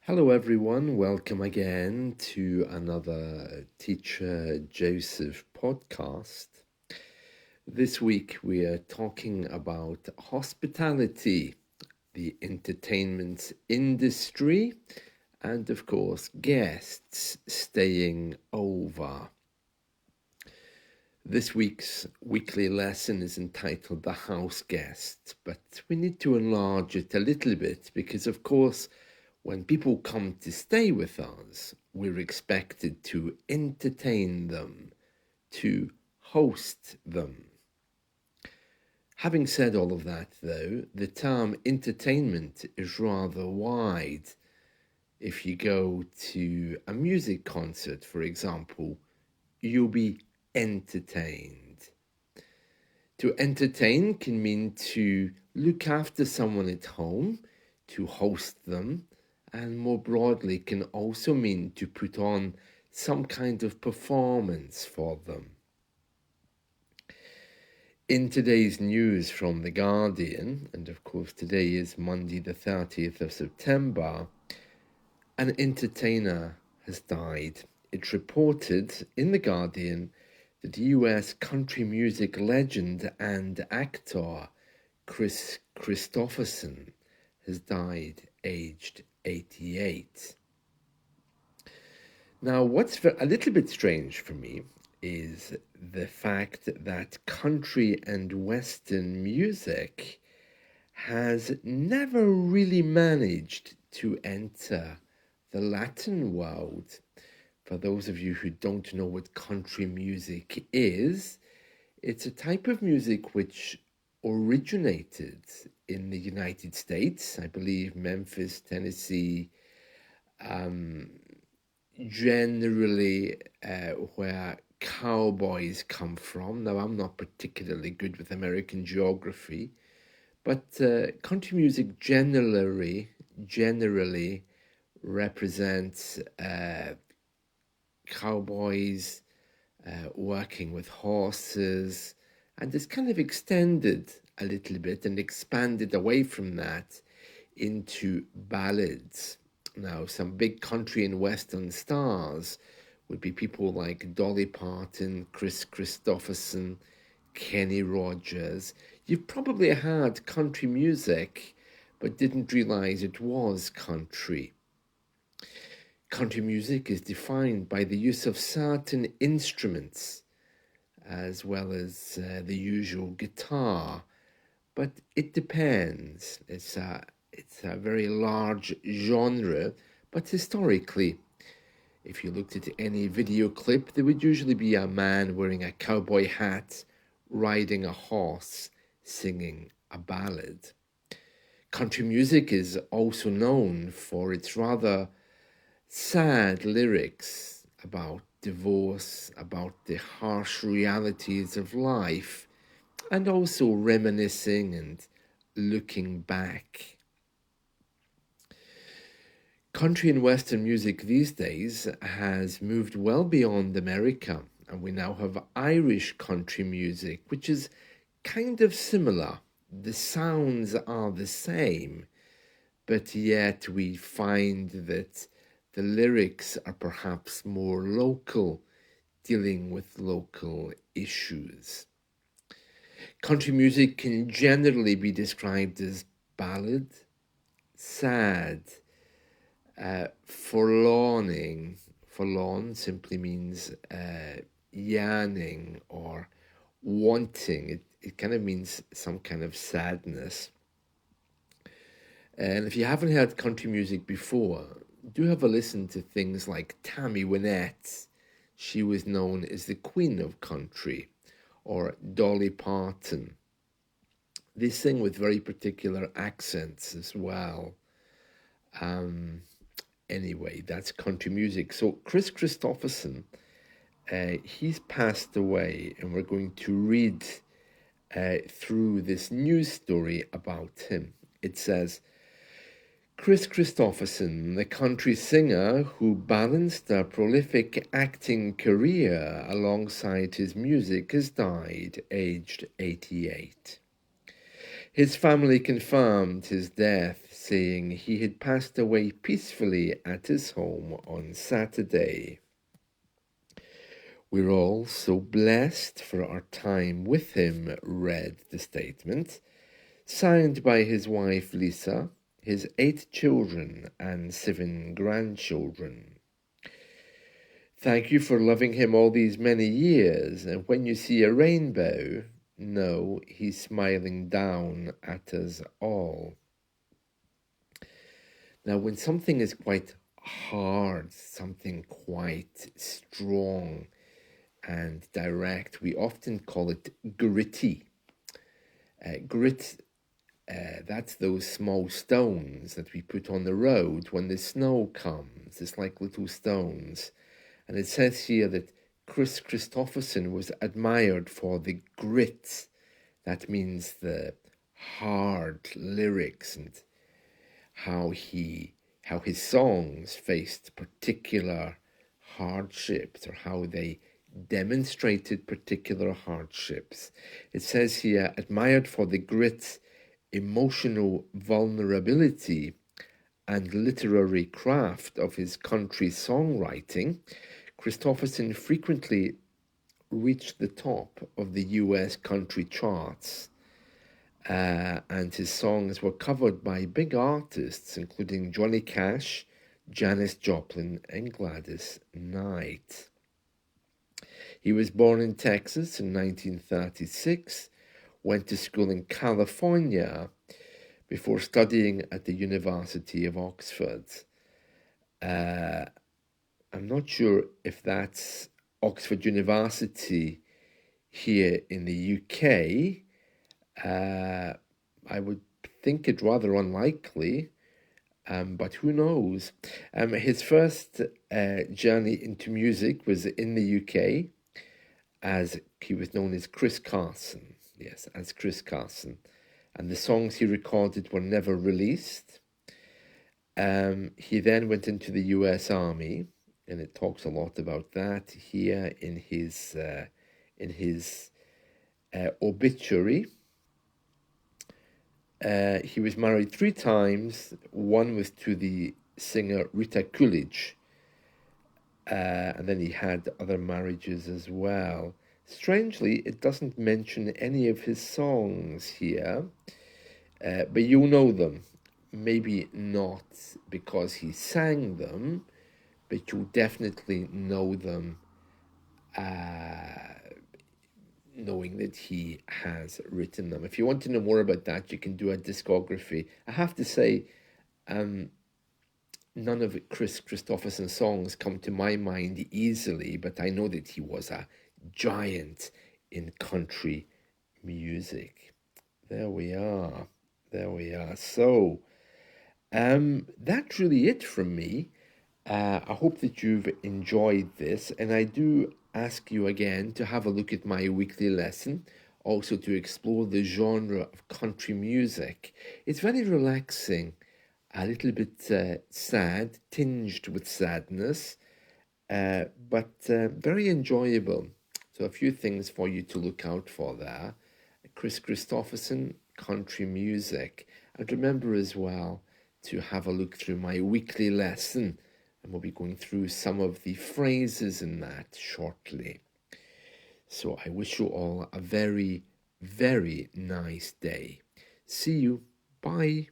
Hello, everyone. Welcome again to another Teacher Joseph podcast. This week we are talking about hospitality, the entertainment industry, and of course, guests staying over. This week's weekly lesson is entitled The House Guest, but we need to enlarge it a little bit because, of course, when people come to stay with us, we're expected to entertain them, to host them. Having said all of that, though, the term entertainment is rather wide. If you go to a music concert, for example, you'll be entertained. To entertain can mean to look after someone at home, to host them, and more broadly can also mean to put on some kind of performance for them. In today's news from The Guardian, and of course today is Monday the 30th of September, an entertainer has died. It's reported in The Guardian that US country music legend and actor Kris Kristofferson has died aged 88. Now, what's a little bit strange for me is the fact that country and Western music has never really managed to enter the Latin world. For those of you who don't know what country music is, it's a type of music which originated in the United States, I believe Memphis, Tennessee, generally where cowboys come from. Now, I'm not particularly good with American geography, but country music generally represents cowboys working with horses, and it's kind of extended a little bit and expanded away from that into ballads. Now, some big country and western stars would be people like Dolly Parton, Kris Kristofferson, Kenny Rogers. You've probably heard country music, but didn't realize it was country. Country music is defined by the use of certain instruments, as well as the usual guitar, but it depends. It's a very large genre, but historically, if you looked at any video clip, there would usually be a man wearing a cowboy hat, riding a horse, singing a ballad. Country music is also known for its rather sad lyrics about divorce, about the harsh realities of life, and also reminiscing and looking back. Country and Western music these days has moved well beyond America, and we now have Irish country music, which is kind of similar. The sounds are the same, but yet we find that the lyrics are perhaps more local, dealing with local issues. Country music can generally be described as ballad, sad, forlorning. Forlorn simply means yearning or wanting. It kind of means some kind of sadness. And if you haven't heard country music before, do have a listen to things like Tammy Wynette. She was known as the Queen of Country, or Dolly Parton. They sing with very particular accents as well. Anyway, that's country music. So Kris Kristofferson, he's passed away, and we're going to read through this news story about him. It says, Kris Kristofferson, the country singer who balanced a prolific acting career alongside his music, has died aged 88. His family confirmed his death, saying he had passed away peacefully at his home on Saturday. We're all so blessed for our time with him, read the statement, signed by his wife Lisa, his 8 children and 7 grandchildren. Thank you for loving him all these many years, and when you see a rainbow, know he's smiling down at us all. Now, when something is quite hard, something quite strong and direct, we often call it gritty. Grit, that's those small stones that we put on the road when the snow comes. It's like little stones. And it says here that Kris Kristofferson was admired for the grit. That means the hard lyrics and how his songs faced particular hardships, or how they demonstrated particular hardships. It says here, admired for the grit, emotional vulnerability, and literary craft of his country songwriting, Kristofferson frequently reached the top of the US country charts. And his songs were covered by big artists, including Johnny Cash, Janis Joplin, and Gladys Knight. He was born in Texas in 1936, went to school in California before studying at the University of Oxford. I'm not sure if that's Oxford University here in the UK. I would think it rather unlikely, but who knows? His first journey into music was in the UK, as he was known as Kris Carson. Yes, as Kris Carson. And the songs he recorded were never released. He then went into the US Army, and it talks a lot about that here in his obituary. He was married 3 times. One was to the singer Rita Coolidge, and then he had other marriages as well. Strangely, it doesn't mention any of his songs here, but you'll know them. Maybe not because he sang them, but you'll definitely know them, knowing that he has written them. If you want to know more about that, you can do a discography. I have to say, none of Kris Kristofferson's songs come to my mind easily, but I know that he was a giant in country music. There we are. There we are. So, that's really it from me. I hope that you've enjoyed this, and I do ask you again to have a look at my weekly lesson, also to explore the genre of country music. It's very relaxing, a little bit sad, tinged with sadness, but very enjoyable. So a few things for you to look out for there. Kris Kristofferson, country music. And remember as well to have a look through my weekly lesson, and we'll be going through some of the phrases in that shortly. So I wish you all a very, very nice day. See you. Bye.